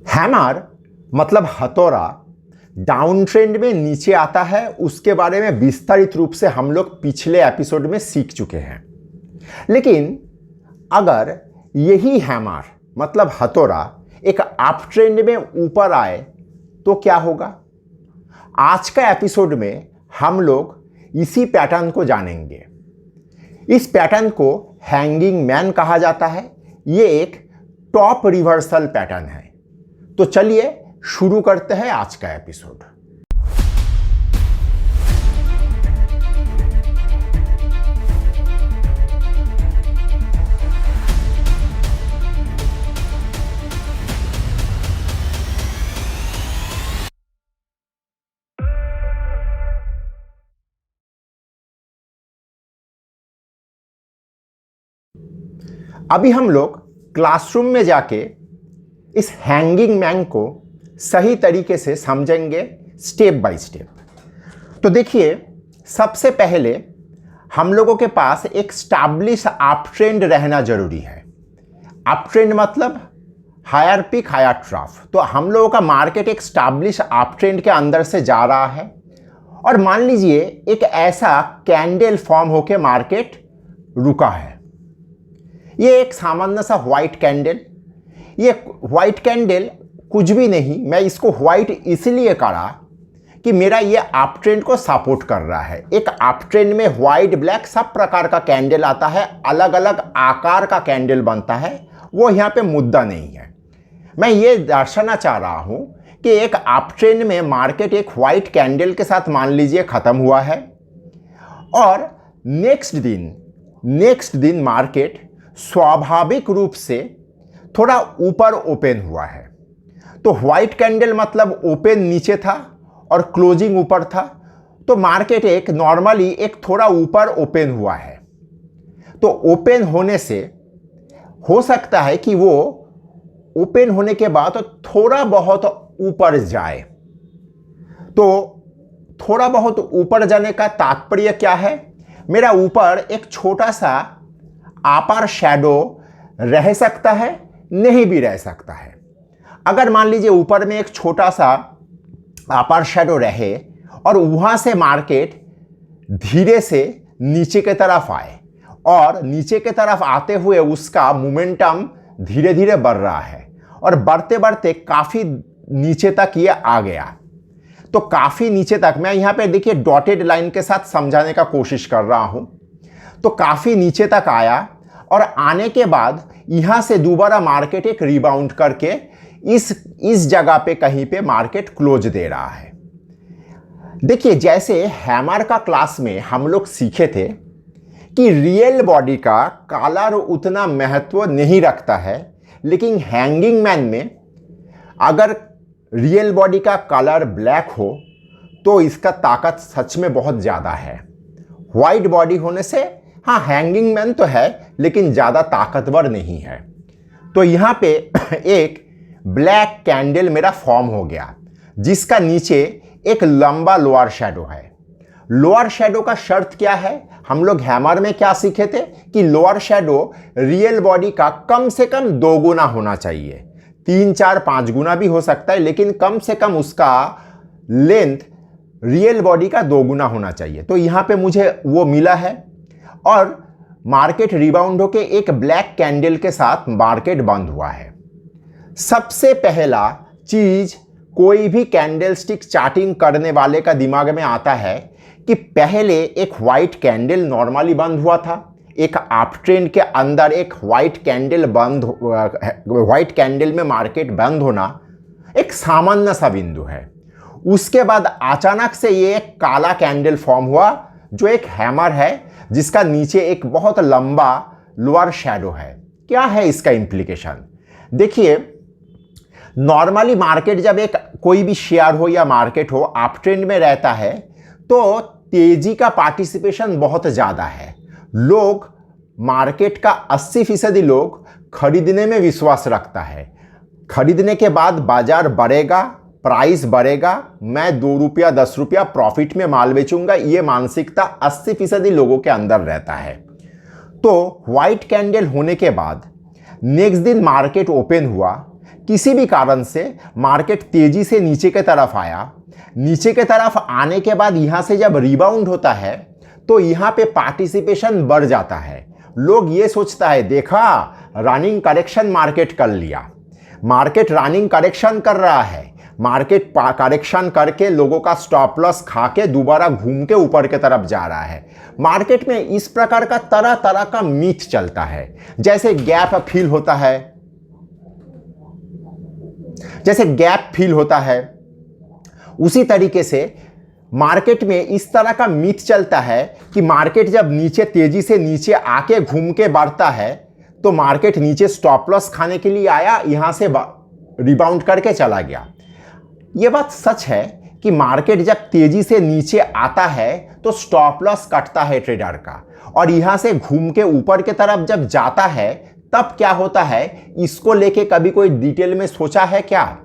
Hammer मतलब हथौड़ा down trend में नीचे आता है, उसके बारे में विस्तारित रूप से हम लोग पिछले एपिसोड में सीख चुके हैं। लेकिन अगर यही हैमर मतलब हथौड़ा एक अप ट्रेंड में ऊपर आए तो क्या होगा? आज का एपिसोड में हम लोग इसी पैटर्न को जानेंगे। इस पैटर्न को हैंगिंग मैन कहा जाता है। ये एक टॉप रिवर्सल पैटर्न है। तो चलिए शुरू करते हैं आज का एपिसोड। अभी हम लोग क्लासरूम में जाके इस हैंगिंग मैन को सही तरीके से समझेंगे स्टेप बाय स्टेप। तो देखिए, सबसे पहले हम लोगों के पास एक स्टैब्लिश अप ट्रेंड रहना जरूरी है। अप ट्रेंड मतलब हायर पीक हायर ट्रफ। तो हम लोगों का मार्केट एक स्टैब्लिश अप ट्रेंड के अंदर से जा रहा है और मान लीजिए एक ऐसा कैंडल फॉर्म होके मार्केट रुका है। ये एक सामान्य सा व्हाइट कैंडल। ये व्हाइट कैंडल कुछ भी नहीं, मैं इसको व्हाइट इसलिए करा कि मेरा ये अप ट्रेंड को सपोर्ट कर रहा है। एक अप ट्रेंड में व्हाइट ब्लैक सब प्रकार का कैंडल आता है, अलग अलग आकार का कैंडल बनता है, वो यहाँ पे मुद्दा नहीं है। मैं ये दर्शाना चाह रहा हूँ कि एक अप ट्रेंड में मार्केट एक व्हाइट कैंडल के साथ मान लीजिए ख़त्म हुआ है और नेक्स्ट दिन मार्केट स्वाभाविक रूप से थोड़ा ऊपर ओपन हुआ है। तो व्हाइट कैंडल मतलब ओपन नीचे था और क्लोजिंग ऊपर था। तो मार्केट एक नॉर्मली एक थोड़ा ऊपर ओपन हुआ है। तो ओपन होने से हो सकता है कि वो ओपन होने के बाद तो थोड़ा बहुत ऊपर जाए। तो थोड़ा बहुत ऊपर जाने का तात्पर्य क्या है? मेरा ऊपर एक छोटा सा अपर शैडो रह सकता है, नहीं भी रह सकता है। अगर मान लीजिए ऊपर में एक छोटा सा अपर शैडो रहे और वहां से मार्केट धीरे से नीचे की तरफ आए और नीचे की तरफ आते हुए उसका मोमेंटम धीरे धीरे बढ़ रहा है और बढ़ते बढ़ते काफ़ी नीचे तक ये आ गया। तो काफ़ी नीचे तक, मैं यहाँ पे देखिए डॉटेड लाइन के साथ समझाने का कोशिश कर रहा हूँ। तो काफ़ी नीचे तक आया और आने के बाद यहाँ से दोबारा मार्केट एक रिबाउंड करके इस जगह पे कहीं पे मार्केट क्लोज दे रहा है। देखिए, जैसे हैमर का क्लास में हम लोग सीखे थे कि रियल बॉडी का कलर उतना महत्व नहीं रखता है, लेकिन हैंगिंग मैन में अगर रियल बॉडी का कलर ब्लैक हो तो इसका ताकत सच में बहुत ज़्यादा है। व्हाइट बॉडी होने से हाँ हैंगिंग मैन तो है, लेकिन ज़्यादा ताकतवर नहीं है। तो यहाँ पे एक ब्लैक कैंडल मेरा फॉर्म हो गया, जिसका नीचे एक लंबा लोअर शैडो है। लोअर शैडो का शर्त क्या है? हम लोग हैमर में क्या सीखे थे कि लोअर शैडो रियल बॉडी का कम से कम 2 गुना होना चाहिए। 3, 4, 5 गुना भी हो सकता है, लेकिन कम से कम उसका लेंथ रियल बॉडी का 2 गुना होना चाहिए। तो यहाँ पे मुझे वो मिला है और मार्केट रिबाउंड होके एक ब्लैक कैंडल के साथ मार्केट बंद हुआ है। सबसे पहला चीज कोई भी कैंडलस्टिक चार्टिंग करने वाले का दिमाग में आता है कि पहले एक व्हाइट कैंडल नॉर्मली बंद हुआ था। एक अप ट्रेंड के अंदर एक व्हाइट कैंडल में मार्केट बंद होना एक सामान्य सा बिंदु है। उसके बाद अचानक से ये एक काला कैंडल फॉर्म हुआ, जो एक हैमर है, जिसका नीचे एक बहुत लंबा लोअर शैडो है। क्या है इसका इंप्लीकेशन? देखिए, नॉर्मली मार्केट जब एक कोई भी शेयर हो या मार्केट हो अप ट्रेंड में रहता है तो तेजी का पार्टिसिपेशन बहुत ज़्यादा है। लोग मार्केट का 80% लोग खरीदने में विश्वास रखता है। खरीदने के बाद बाजार बढ़ेगा, प्राइस बढ़ेगा, मैं 2 रुपया 10 रुपया प्रॉफिट में माल बेचूंगा, ये मानसिकता 80% लोगों के अंदर रहता है। तो व्हाइट कैंडल होने के बाद नेक्स्ट दिन मार्केट ओपन हुआ, किसी भी कारण से मार्केट तेजी से नीचे की तरफ आया, नीचे की तरफ आने के बाद यहां से जब रिबाउंड होता है तो यहां पे पार्टिसिपेशन बढ़ जाता है। लोग ये सोचता है देखा रनिंग करेक्शन मार्केट कर लिया, मार्केट रनिंग करेक्शन कर रहा है, मार्केट करेक्शन करके लोगों का स्टॉप लॉस खा के दोबारा घूम के ऊपर की तरफ जा रहा है। मार्केट में इस प्रकार का तरह तरह का मीथ चलता है। जैसे गैप फील होता है, जैसे गैप फील होता है, उसी तरीके से मार्केट में इस तरह का मीथ चलता है कि मार्केट जब नीचे तेजी से नीचे आके घूम के बढ़ता है तो मार्केट नीचे स्टॉप लॉस खाने के लिए आया, यहां से रिबाउंड करके चला गया। यह बात सच है कि मार्केट जब तेजी से नीचे आता है तो स्टॉप लॉस कटता है ट्रेडर का, और यहां से घूम के ऊपर की तरफ जब जाता है तब क्या होता है, इसको लेके कभी कोई डिटेल में सोचा है क्या?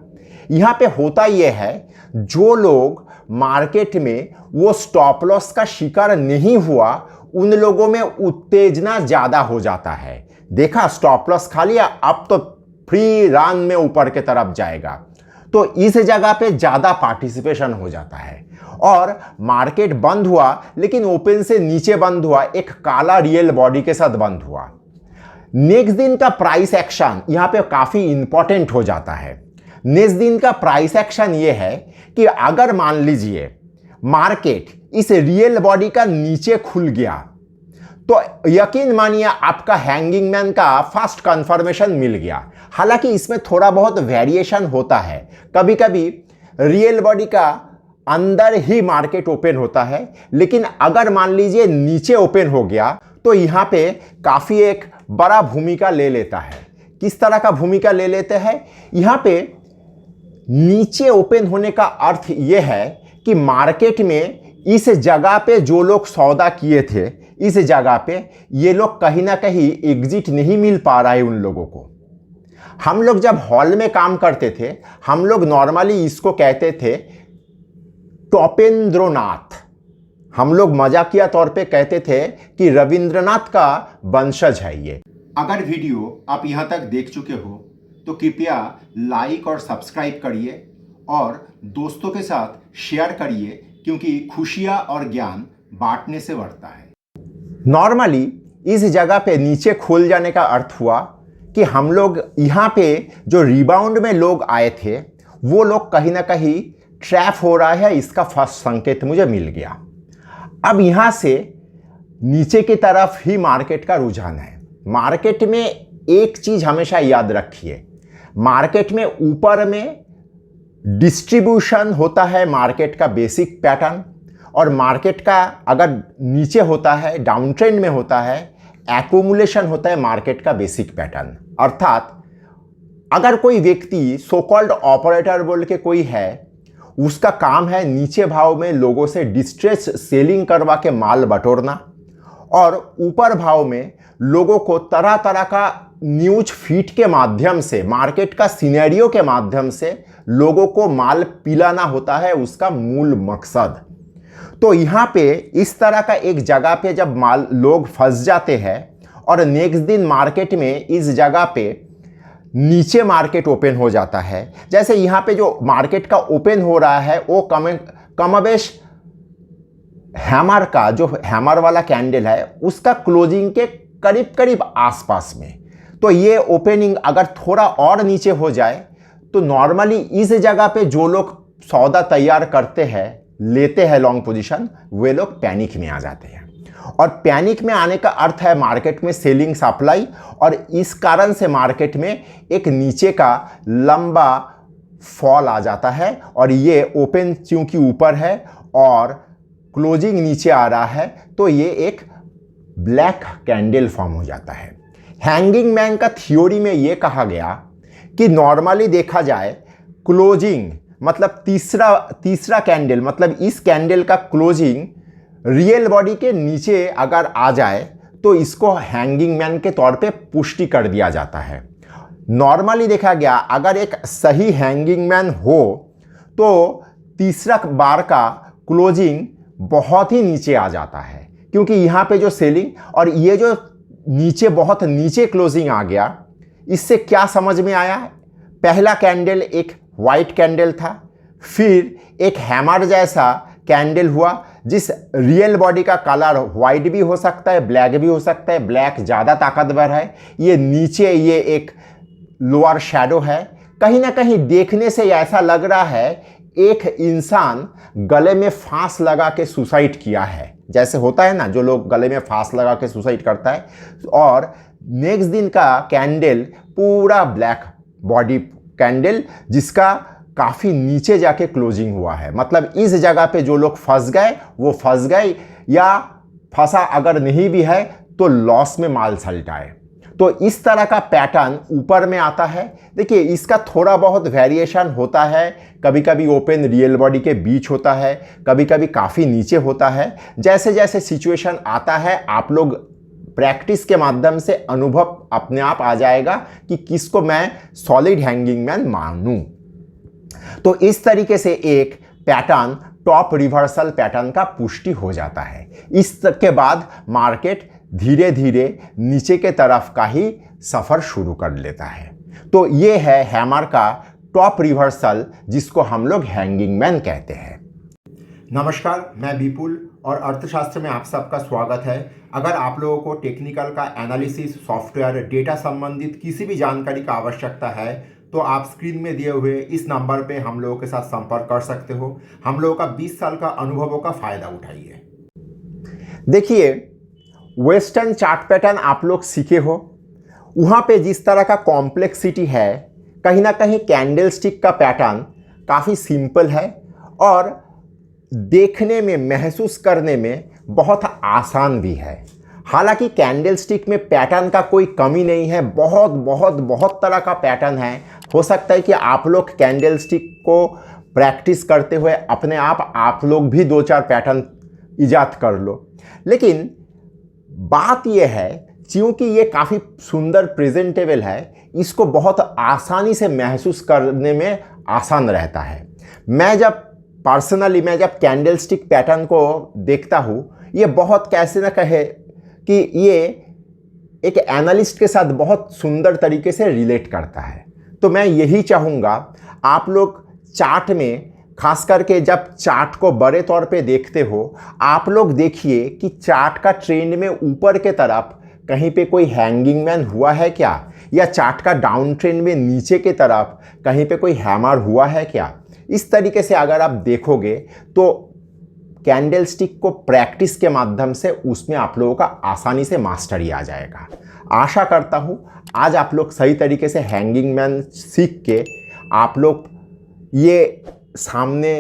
यहां पे होता यह है, जो लोग मार्केट में वो स्टॉप लॉस का शिकार नहीं हुआ उन लोगों में उत्तेजना ज्यादा हो जाता है। देखा स्टॉप लॉस खा लिया, अब तो फ्री रन में ऊपर की तरफ जाएगा, तो इस जगह पे ज्यादा पार्टिसिपेशन हो जाता है। और मार्केट बंद हुआ लेकिन ओपन से नीचे बंद हुआ, एक काला रियल बॉडी के साथ बंद हुआ। नेक्स्ट दिन का प्राइस एक्शन यहां पे काफी इंपॉर्टेंट हो जाता है। नेक्स्ट दिन का प्राइस एक्शन ये है कि अगर मान लीजिए मार्केट इस रियल बॉडी का नीचे खुल गया तो यकीन मानिए आपका हैंगिंग मैन का फर्स्ट कंफर्मेशन मिल गया। हालांकि इसमें थोड़ा बहुत वेरिएशन होता है, कभी कभी रियल बॉडी का अंदर ही मार्केट ओपन होता है, लेकिन अगर मान लीजिए नीचे ओपन हो गया तो यहां पे काफी एक बड़ा भूमिका ले लेता है। किस तरह का भूमिका ले लेते हैं? यहां पे नीचे ओपन होने का अर्थ यह है कि मार्केट में इस जगह पे जो लोग सौदा किए थे, इस जगह पे ये लोग कहीं ना कहीं एग्जिट नहीं मिल पा रहा है उन लोगों को। हम लोग जब हॉल में काम करते थे, हम लोग नॉर्मली इसको कहते थे टोपेंद्रनाथ। हम लोग मजाकिया तौर पे कहते थे कि रविंद्रनाथ का वंशज है ये। अगर वीडियो आप यहां तक देख चुके हो तो कृपया लाइक और सब्सक्राइब करिए और दोस्तों के साथ शेयर करिए, क्योंकि खुशियां और ज्ञान बांटने से बढ़ता है। नॉर्मली इस जगह पे नीचे खुल जाने का अर्थ हुआ कि हम लोग यहाँ पे जो रिबाउंड में लोग आए थे वो लोग कहीं ना कहीं ट्रैप हो रहा है, इसका फर्स्ट संकेत मुझे मिल गया। अब यहाँ से नीचे की तरफ ही मार्केट का रुझान है। मार्केट में एक चीज हमेशा याद रखिए, मार्केट में ऊपर में डिस्ट्रीब्यूशन होता है मार्केट का बेसिक पैटर्न, और मार्केट का अगर नीचे होता है डाउन ट्रेंड में होता है एक्यूमुलेशन होता है मार्केट का बेसिक पैटर्न। अर्थात अगर कोई व्यक्ति सो कॉल्ड ऑपरेटर बोल के कोई है, उसका काम है नीचे भाव में लोगों से डिस्ट्रेस सेलिंग करवा के माल बटोरना, और ऊपर भाव में लोगों को तरह तरह का न्यूज फीड के माध्यम से, मार्केट का सिनेरियो के माध्यम से लोगों को माल पिलाना होता है उसका मूल मकसद। तो यहाँ पे इस तरह का एक जगह पे जब माल लोग फंस जाते हैं और नेक्स्ट दिन मार्केट में इस जगह पे नीचे मार्केट ओपन हो जाता है, जैसे यहाँ पे जो मार्केट का ओपन हो रहा है वो कमोबेश हैमर का, जो हैमर वाला कैंडल है उसका क्लोजिंग के करीब करीब आसपास में। तो ये ओपनिंग अगर थोड़ा और नीचे हो जाए तो नॉर्मली इस जगह पे जो लोग सौदा तैयार करते हैं, लेते हैं लॉन्ग पोजीशन, वे लोग पैनिक में आ जाते हैं। और पैनिक में आने का अर्थ है मार्केट में सेलिंग सप्लाई, और इस कारण से मार्केट में एक नीचे का लंबा फॉल आ जाता है। और ये ओपन चूंकि ऊपर है और क्लोजिंग नीचे आ रहा है तो ये एक ब्लैक कैंडल फॉर्म हो जाता है। हैंगिंग मैन का थ्योरी में ये कहा गया कि नॉर्मली देखा जाए क्लोजिंग मतलब तीसरा कैंडल, मतलब इस कैंडल का क्लोजिंग रियल बॉडी के नीचे अगर आ जाए तो इसको हैंगिंग मैन के तौर पे पुष्टि कर दिया जाता है। नॉर्मली देखा गया अगर एक सही हैंगिंग मैन हो तो तीसरा बार का क्लोजिंग बहुत ही नीचे आ जाता है, क्योंकि यहाँ पे जो सेलिंग और ये जो नीचे बहुत नीचे क्लोजिंग आ गया, इससे क्या समझ में आया? पहला कैंडल एक वाइट कैंडल था, फिर एक हैमर जैसा कैंडल हुआ जिस रियल बॉडी का कलर वाइट भी हो सकता है, ब्लैक भी हो सकता है, ब्लैक ज़्यादा ताकतवर है। ये नीचे ये एक लोअर शैडो है। कहीं ना कहीं देखने से ऐसा लग रहा है एक इंसान गले में फांस लगा के सुसाइड किया है, जैसे होता है ना जो लोग गले में फांस लगा के सुसाइड करता है। और नेक्स्ट दिन का कैंडल पूरा ब्लैक बॉडी कैंडल जिसका काफ़ी नीचे जाके क्लोजिंग हुआ है, मतलब इस जगह पे जो लोग फंस गए वो फंस गए, या फंसा अगर नहीं भी है तो लॉस में माल सल्टाए। तो इस तरह का पैटर्न ऊपर में आता है। देखिए इसका थोड़ा बहुत वेरिएशन होता है, कभी कभी ओपन रियल बॉडी के बीच होता है, कभी कभी काफ़ी नीचे होता है। जैसे जैसे सिचुएशन आता है आप लोग प्रैक्टिस के माध्यम से अनुभव अपने आप आ जाएगा कि किसको मैं सॉलिड हैंगिंग मैन मानूं। तो इस तरीके से एक पैटर्न टॉप रिवर्सल पैटर्न का पुष्टि हो जाता है। इसके बाद मार्केट धीरे धीरे नीचे के तरफ का ही सफ़र शुरू कर लेता है। तो ये है हैमर का टॉप रिवर्सल जिसको हम लोग हैंगिंग मैन कहते हैं। नमस्कार, मैं विपुल और अर्थशास्त्र में आप सबका स्वागत है। अगर आप लोगों को टेक्निकल का एनालिसिस, सॉफ्टवेयर, डेटा संबंधित किसी भी जानकारी का आवश्यकता है तो आप स्क्रीन में दिए हुए इस नंबर पे हम लोगों के साथ संपर्क कर सकते हो। हम लोगों का 20 साल का अनुभवों का फ़ायदा उठाइए। देखिए वेस्टर्न चार्ट पैटर्न आप लोग सीखे हो, वहाँ पे जिस तरह का कॉम्प्लेक्सिटी है, कहीं ना कहीं कैंडल स्टिक का पैटर्न काफ़ी सिंपल है और देखने में, महसूस करने में बहुत आसान भी है। हालांकि कैंडल स्टिक में पैटर्न का कोई कमी नहीं है, बहुत बहुत बहुत तरह का पैटर्न है। हो सकता है कि आप लोग कैंडल स्टिक को प्रैक्टिस करते हुए अपने आप लोग भी 2-4 पैटर्न ईजाद कर लो। लेकिन बात यह है क्योंकि ये काफ़ी सुंदर प्रेजेंटेबल है, इसको बहुत आसानी से महसूस करने में आसान रहता है। मैं जब कैंडल स्टिक पैटर्न को देखता हूँ, ये बहुत कैसे ना कहे कि ये एक एनालिस्ट के साथ बहुत सुंदर तरीके से रिलेट करता है। तो मैं यही चाहूँगा आप लोग चार्ट में, खास करके जब चार्ट को बड़े तौर पे देखते हो, आप लोग देखिए कि चार्ट का ट्रेंड में ऊपर के तरफ कहीं पे कोई हैंगिंग मैन हुआ है क्या, या चार्ट का डाउन ट्रेंड में नीचे के तरफ कहीं पे कोई हैमर हुआ है क्या। इस तरीके से अगर आप देखोगे तो कैंडल स्टिक को प्रैक्टिस के माध्यम से उसमें आप लोगों का आसानी से मास्टरी आ जाएगा। आशा करता हूँ आज आप लोग सही तरीके से हैंगिंग मैन सीख के आप लोग ये सामने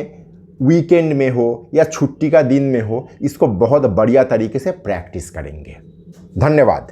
वीकेंड में हो या छुट्टी का दिन में हो, इसको बहुत बढ़िया तरीके से प्रैक्टिस करेंगे। धन्यवाद।